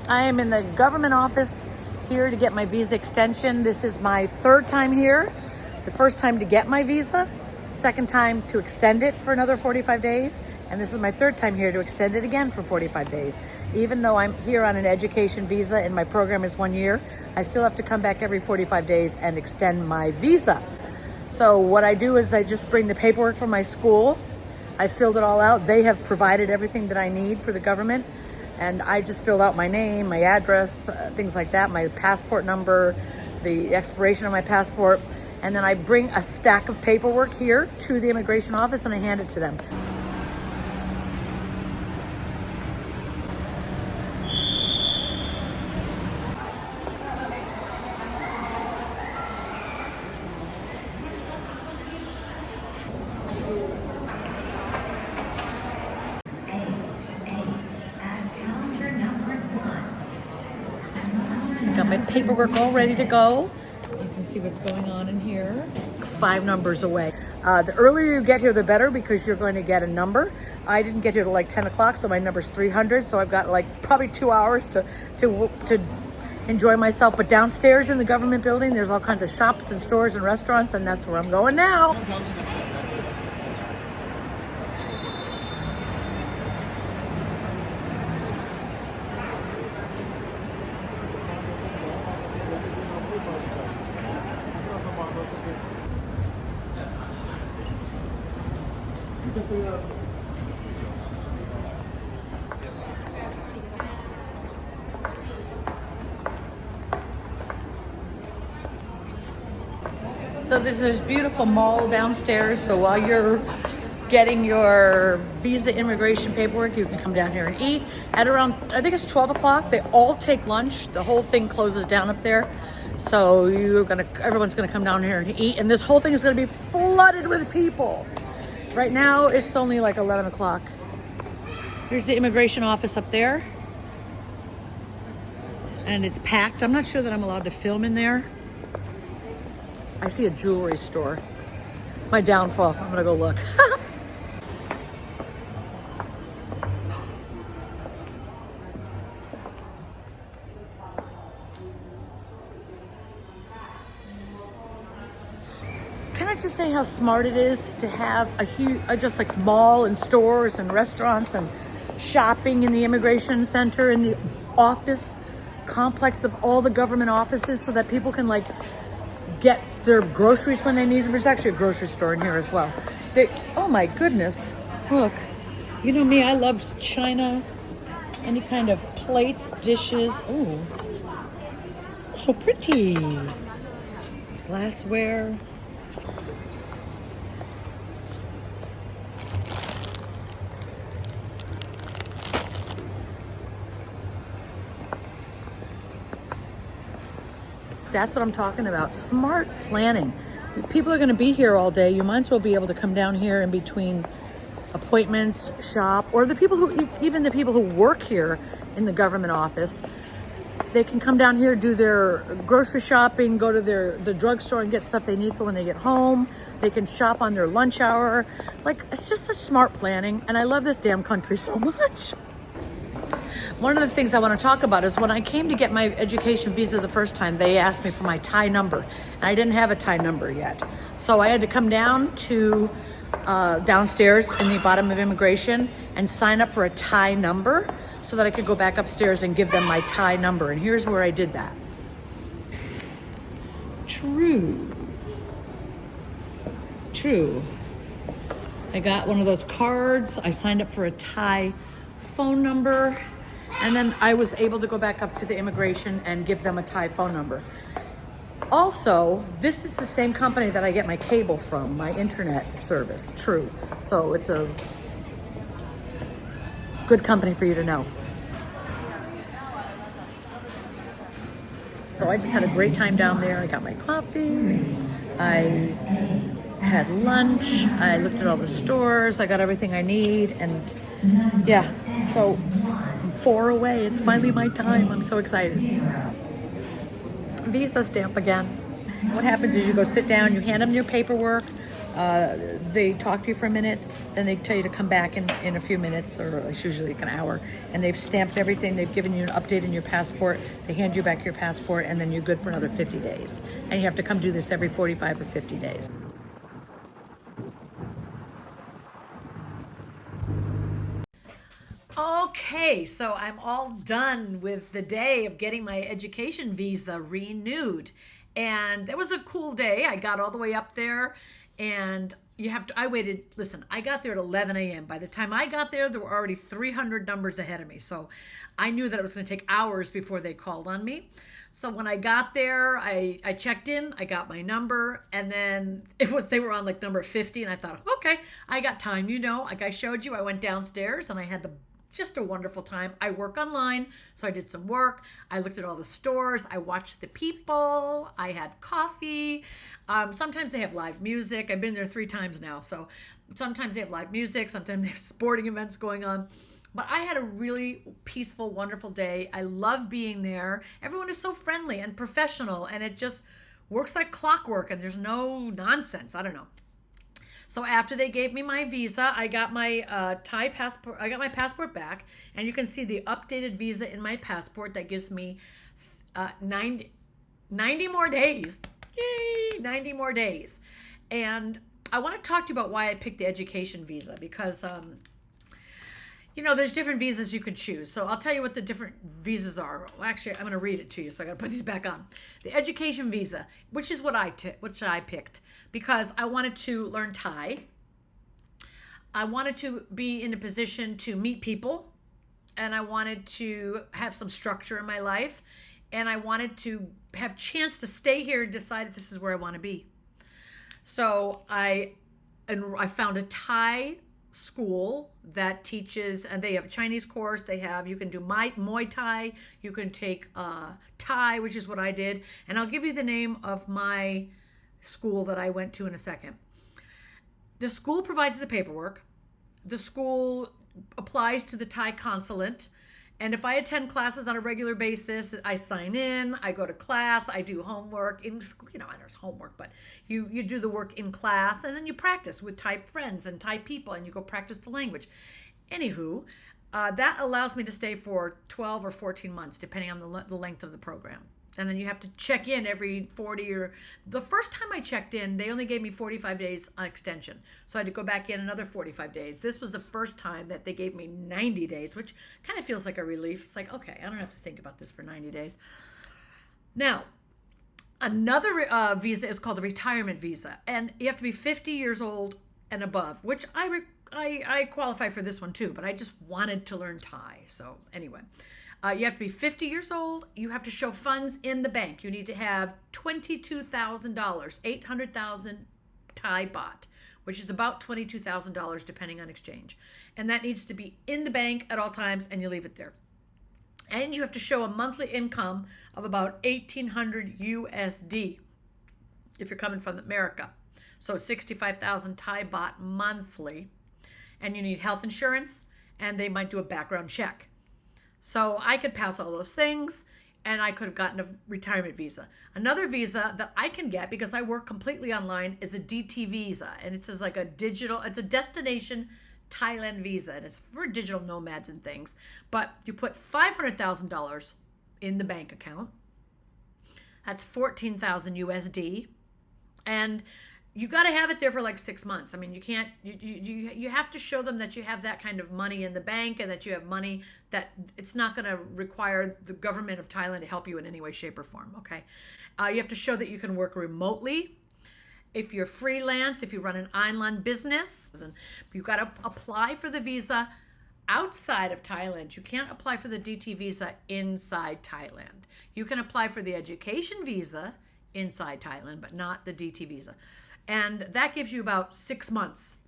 I am in the government office here to get my visa extension. This is my third time here. The first time to get my visa, second time to extend it for another 45 days, and this is my third time here to extend it again for 45 days. Even though I'm here on an education visa and my program is 1 year, I still have to come back every 45 days and extend my visa. So what I do is I just bring the paperwork from my school. I filled it all out. They have provided everything that I need for the government. And I just filled out my name, my address, things like that, my passport number, the expiration of my passport. And then I bring a stack of paperwork here to the immigration office and I hand it to them. Got my paperwork all ready to go. You can see what's going on in here. 5 numbers away. The earlier you get here, the better, because you're going to get a number. I didn't get here till like 10 o'clock, so my number's 300. So I've got like probably 2 hours to enjoy myself. But downstairs in the government building, there's all kinds of shops and stores and restaurants, and that's where I'm going now. So there's this beautiful mall downstairs. So while you're getting your visa immigration paperwork, you can come down here and eat. At around, I think it's 12 o'clock, they all take lunch. The whole thing closes down up there. So everyone's gonna come down here and eat. And this whole thing is gonna be flooded with people. Right now, it's only like 11 o'clock. Here's the immigration office up there. And it's packed. I'm not sure that I'm allowed to film in there. I see a jewelry store. My downfall. I'm gonna go look. Can I just say how smart it is to have a huge, just like mall and stores and restaurants and shopping in the immigration center, in the office complex of all the government offices, so that people can like get their groceries when they need them. There's actually a grocery store in here as well. Oh my goodness, look. You know me, I love china, any kind of plates, dishes. Oh, so pretty. Glassware. That's what I'm talking about. Smart planning. People are going to be here all day. You might as well be able to come down here in between appointments, shop, or even the people who work here in the government office. They can come down here, do their grocery shopping, go to the drugstore and get stuff they need for when they get home. They can shop on their lunch hour. Like, it's just such smart planning. And I love this damn country so much. One of the things I want to talk about is when I came to get my education visa the first time, they asked me for my Thai number. And I didn't have a Thai number yet. So I had to come down to downstairs in the bottom of immigration and sign up for a Thai number so that I could go back upstairs and give them my Thai number. And here's where I did that. True. I got one of those cards. I signed up for a Thai phone number. And then I was able to go back up to the immigration and give them a Thai phone number. Also, this is the same company that I get my cable from, my internet service, True. So it's a good company for you to know. So I just had a great time down there. I got my coffee. I had lunch. I looked at all the stores. I got everything I need. And yeah, so I'm 4 away. It's finally my time. I'm so excited. Visa stamp again. What happens is you go sit down, you hand them your paperwork, They talk to you for a minute, then they tell you to come back in a few minutes, or it's usually like an hour, and they've stamped everything. They've given you an update in your passport. They hand you back your passport, and then you're good for another 50 days. And you have to come do this every 45 or 50 days. Okay, so I'm all done with the day of getting my education visa renewed. And it was a cool day. I got all the way up there, and I waited, listen, I got there at 11 a.m. By the time I got there were already 300 numbers ahead of me. So I knew that it was going to take hours before they called on me. So when I got there, I checked in, I got my number, and then they were on like number 50, and I thought, okay, I got time. Like I showed you, I went downstairs and I had just a wonderful time. I work online, so I did some work. I looked at all the stores. I watched the people. I had coffee. Sometimes they have live music. I've been there 3 times now, so sometimes they have live music. Sometimes they have sporting events going on. But I had a really peaceful, wonderful day. I love being there. Everyone is so friendly and professional, and it just works like clockwork, and there's no nonsense. I don't know. So after they gave me my visa, I got my Thai passport. I got my passport back, and you can see the updated visa in my passport that gives me 90 more days. Yay, 90 more days. And I want to talk to you about why I picked the education visa, because there's different visas you could choose. So I'll tell you what the different visas are. Well, actually, I'm going to read it to you, so I got to put these back on. The education visa, which is what I picked, because I wanted to learn Thai. I wanted to be in a position to meet people, and I wanted to have some structure in my life, and I wanted to have chance to stay here and decide if this is where I want to be. So I found a Thai school that teaches, and they have a Chinese course. You can do Muay Thai, you can take Thai, which is what I did, and I'll give you the name of my school that I went to in a second. The school provides the paperwork. The school applies to the Thai consulate, and if I attend classes on a regular basis, I sign in, I go to class, I do homework in school. There's homework, but you do the work in class, and then you practice with Thai friends and Thai people, and you go practice the language. Anywho, that allows me to stay for 12 or 14 months, depending on the length of the program. And then you have to check in every 40 the first time I checked in, they only gave me 45 days extension. So I had to go back in another 45 days. This was the first time that they gave me 90 days, which kind of feels like a relief. It's like, okay, I don't have to think about this for 90 days. Now, another visa is called the retirement visa. And you have to be 50 years old and above, which I qualify for this one too, but I just wanted to learn Thai. So anyway. You have to be 50 years old. You have to show funds in the bank. You need to have $22,000, 800,000 Thai baht, which is about $22,000 depending on exchange. And that needs to be in the bank at all times, and you leave it there. And you have to show a monthly income of about 1,800 USD if you're coming from America. So 65,000 Thai baht monthly. And you need health insurance, and they might do a background check. So I could pass all those things, and I could have gotten a retirement visa. Another visa that I can get, because I work completely online, is a DT visa. And it's like it's a destination Thailand visa, and it's for digital nomads and things. But you put $500,000 in the bank account. That's 14,000 USD. And you got to have it there for like 6 months. I mean, you can't, you have to show them that you have that kind of money in the bank, and that you have money that it's not going to require the government of Thailand to help you in any way, shape, or form. Okay. You have to show that you can work remotely. If you're freelance, if you run an online business, and you've got to apply for the visa outside of Thailand. You can't apply for the DT visa inside Thailand. You can apply for the education visa inside Thailand, but not the DT visa. And that gives you about 6 months.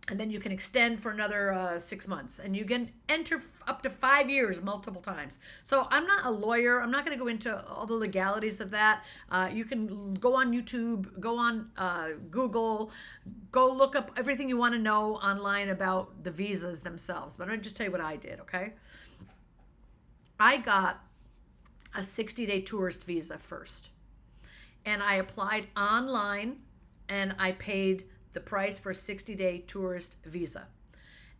And then you can extend for another 6 months. And you can enter up to 5 years multiple times. So I'm not a lawyer. I'm not going to go into all the legalities of that. You can go on YouTube, go on Google, go look up everything you want to know online about the visas themselves. But I'm going to just tell you what I did, okay? I got a 60-day tourist visa first. And I applied online and I paid the price for a 60-day tourist visa.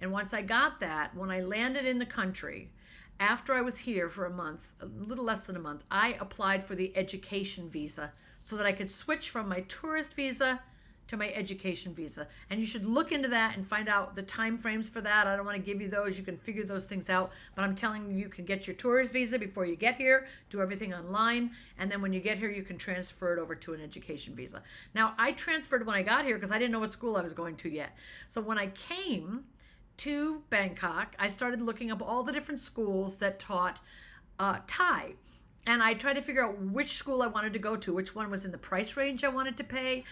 And once I got that, when I landed in the country, after I was here for a month, a little less than a month, I applied for the education visa so that I could switch from my tourist visa to my education visa. And you should look into that and find out the time frames for that. I don't want to give you those. You can figure those things out. But I'm telling you, you can get your tourist visa before you get here, do everything online. And then when you get here, you can transfer it over to an education visa. Now, I transferred when I got here because I didn't know what school I was going to yet. So when I came to Bangkok, I started looking up all the different schools that taught Thai. And I tried to figure out which school I wanted to go to, which one was in the price range I wanted to pay,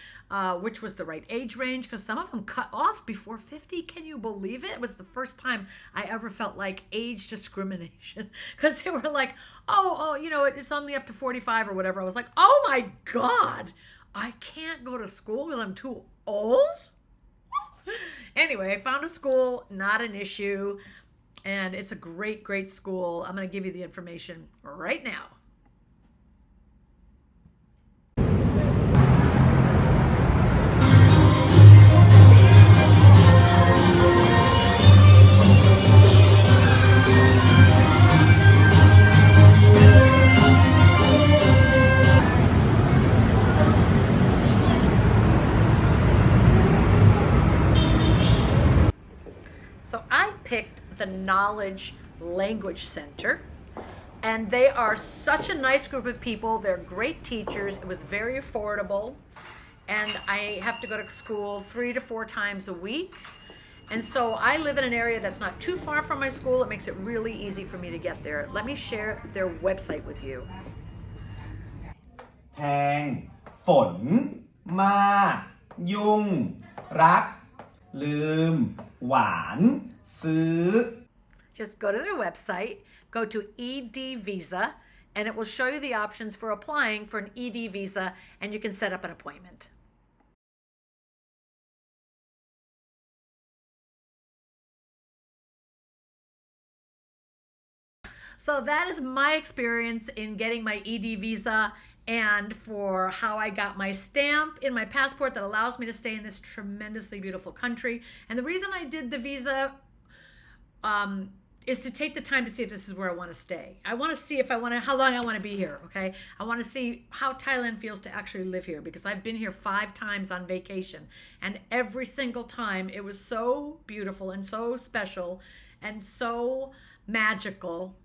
which was the right age range, because some of them cut off before 50. Can you believe it? It was the first time I ever felt like age discrimination, because they were like, oh, it's only up to 45 or whatever. I was like, oh my God, I can't go to school because I'm too old? Anyway, I found a school, not an issue, and it's a great, great school. I'm going to give you the information right now. So I picked the Knowledge Language Center, and they are such a nice group of people. They're great teachers. It was very affordable, and I have to go to school 3 to 4 times a week. And so I live in an area that's not too far from my school. It makes it really easy for me to get there. Let me share their website with you. แพงฝนมากยุ่งรักลืมหวานซื้อ Just go to their website, go to ED Visa, and it will show you the options for applying for an ED visa, and you can set up an appointment. So that is my experience in getting my ED visa and for how I got my stamp in my passport that allows me to stay in this tremendously beautiful country. And the reason I did the visa is to take the time to see if this is where I want to stay. I want to see if how long I want to be here, okay? I want to see how Thailand feels to actually live here, because I've been here 5 times on vacation, and every single time it was so beautiful and so special and so magical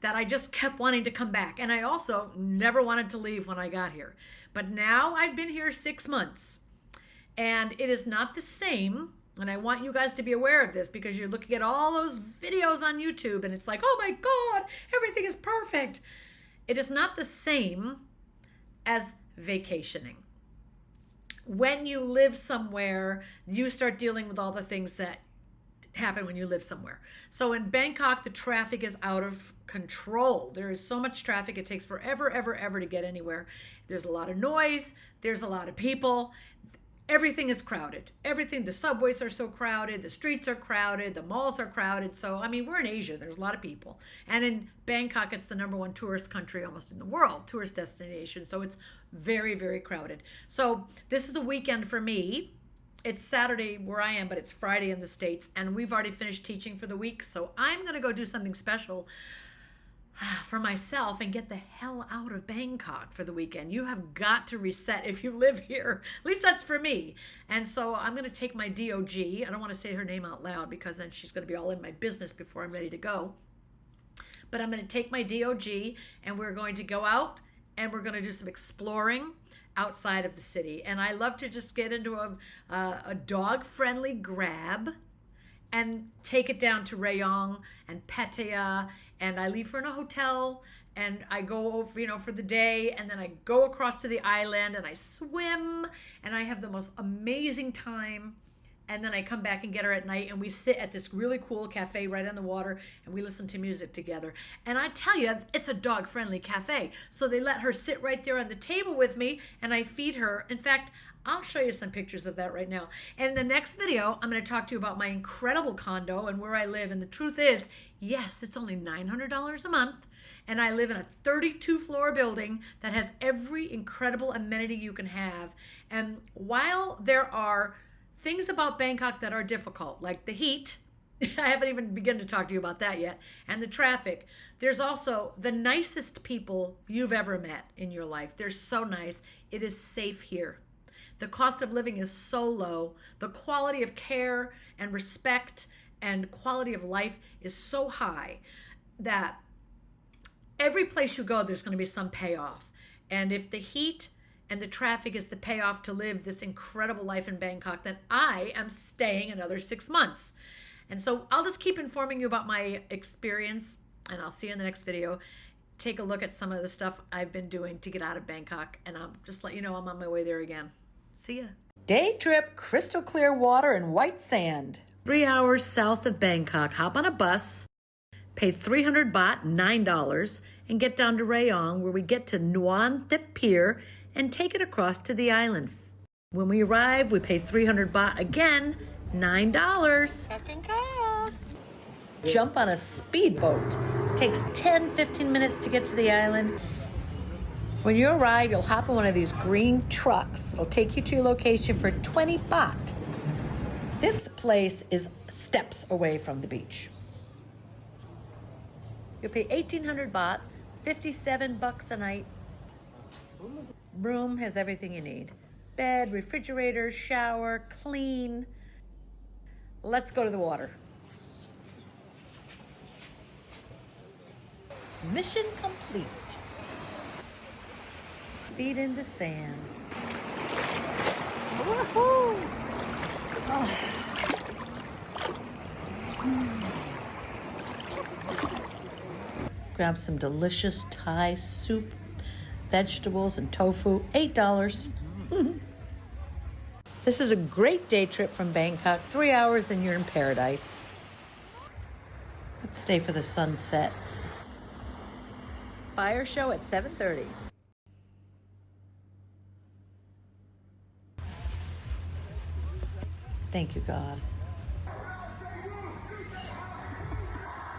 that I just kept wanting to come back. And I also never wanted to leave when I got here. But now I've been here 6 months, and it is not the same. And I want you guys to be aware of this, because you're looking at all those videos on YouTube and it's like, oh my God, everything is perfect. It is not the same as vacationing. When you live somewhere, you start dealing with all the things that happen when you live somewhere. So in Bangkok, the traffic is out of control. There is so much traffic. It takes forever, ever to get anywhere. There's a lot of noise. There's a lot of people. Everything is crowded. Everything, the subways are so crowded, the streets are crowded, the malls are crowded. So, I mean, we're in Asia, there's a lot of people. And in Bangkok, it's the #1 tourist country almost in the world, tourist destination. So it's very, very crowded. So this is a weekend for me. It's Saturday where I am, but it's Friday in the States, and we've already finished teaching for the week. So I'm gonna go do something special for myself and get the hell out of Bangkok for the weekend. You have got to reset if you live here. At least that's for me. And so I'm going to take my DOG. I don't want to say her name out loud because then she's going to be all in my business before I'm ready to go. But I'm going to take my DOG and we're going to go out and we're going to do some exploring outside of the city. And I love to just get into a dog-friendly Grab and take it down to Rayong and Pattaya, and I leave her in a hotel, and I go over, for the day, and then I go across to the island, and I swim, and I have the most amazing time, and then I come back and get her at night, and we sit at this really cool cafe right on the water, and we listen to music together. And I tell you, it's a dog-friendly cafe, so they let her sit right there on the table with me, and I feed her. In fact, I'll show you some pictures of that right now. And in the next video, I'm going to talk to you about my incredible condo and where I live. And the truth is, yes, it's only $900 a month. and I live in a 32-floor building that has every incredible amenity you can have. And while there are things about Bangkok that are difficult, like the heat, I haven't even begun to talk to you about that yet, and the traffic, there's also the nicest people you've ever met in your life. They're so nice. It is safe here. The cost of living is so low. The quality of care and respect and quality of life is so high that every place you go, there's going to be some payoff. And if the heat and the traffic is the payoff to live this incredible life in Bangkok, then I am staying another 6 months. And so I'll just keep informing you about my experience, and I'll see you in the next video. Take a look at some of the stuff I've been doing to get out of Bangkok, and I'll just let you know I'm on my way there again. See ya. Day trip, crystal clear water and white sand. 3 hours south of Bangkok. Hop on a bus, pay 300 baht, $9, and get down to Rayong, where we get to Nuan Thip Pier and take it across to the island. When we arrive, we pay 300 baht again, $9. Jump on a speedboat. Takes 10-15 minutes to get to the island. When you arrive, you'll hop in one of these green trucks. It'll take you to your location for 20 baht. This place is steps away from the beach. You'll pay 1,800 baht, 57 bucks a night. Room has everything you need. Bed, refrigerator, shower, clean. Let's go to the water. Mission complete. Feet in the sand. Woohoo! Oh. Grab some delicious Thai soup, vegetables, and tofu. $8. This is a great day trip from Bangkok. 3 hours and you're in paradise. Let's stay for the sunset. Fire show at 7:30. Thank you, God.